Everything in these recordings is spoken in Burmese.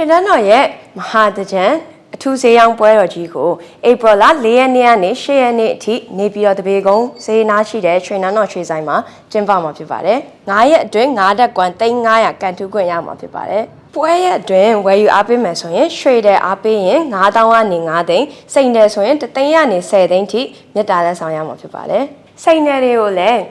ရှင်တန်းတော်ရဲ့မဟာတကြံအထူးဈေးရောင်းပွဲတော်ကြီးကိုဧပြီလ4ရက်နေ့ကနေ10ရက်နေ့အထိနေပြည်တော်တပေကုန်းဈေးနားရှိတဲ့ရွှေနန်းတော်ရွှေဆိုင်မှာကျင်းပမှာဖြစ်ပါတယ်။9ရက်အတွင်း9ဓာတ်ကွန်3,900ကန်ထူးခွင့်ရမှာဖြစ်ပါတယ်။ပွဲရက်အတွင်းဝယ်ယူအားပေးမယ်ဆိုရင်ရွှေတဲ့အားပေးရင်9,000ကနေ9သိန်းစိန်တယ်ဆိုရင်1သိန်းကနေ10သိန်းထိမြတ်တာလက်ဆောင်ရမှာဖြစ်ပါတယ်။စိန်တယ်တွေကိုလည်း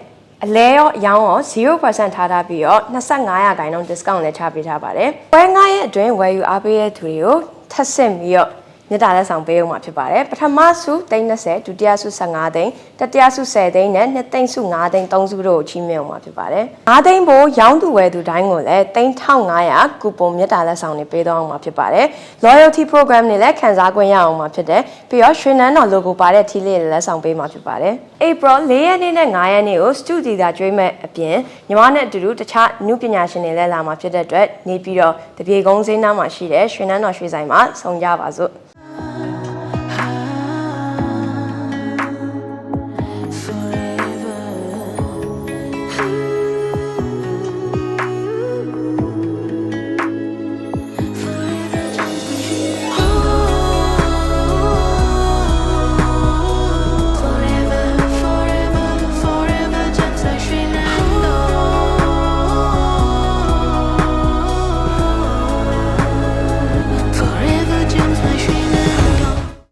အလဲရောအယောင်းရော 0% ထားပြီးတော့25% discount လည်းချပေးထားပါတယ်။ပွဲ9ရက်အတွင်းဝယ်ယူအားပေးတဲ့သူတွေကိုထပ်ဆင့်ပြီးတော့မြတ်တာလက်ဆောင်ပေးအောင်မှာဖြစ်ပါတယ်ပထမဆု30ဒုတိယဆု15သိန်းတတိယဆု10သိန်းနဲ့နှစ်သိန်းဆု5သိန်း3ဆုတို့ကိုချီးမြှင့်အောင်မှာဖြစ်ပါတယ်5သိန်းပိုရောင်းသူဝယ်သူတိုင်းကိုလည်း3500ကူပွန်မြတ်တာလက်ဆောင်တွေပေးတော့အောင်မှာဖြစ်ပါတယ် loyalty program တွေလည်းခံစား권ရအောင်မှာဖြစ်တယ်ပြီးတော့ရွှေနန်းတော် logo ပါတဲ့ထီးလေးတွေလက်ဆောင်ပေးမှာဖြစ်ပါတယ် April 4ရက်နေ့နဲ့9ရက်နေ့ကို Stu Theater ကျွေးမဲ့အပြင်ညီမနဲ့အတူတူတခြားနုပညာရှင်တွေလည်းလာမှာဖြစ်တဲ့အတွက်နေပြီးတော့တပြေကုန်းဈေးနားမှာရှိတဲ့ရွှေနန်းတော်ရွှေဆိုင်မှာဆုံကြပါစို့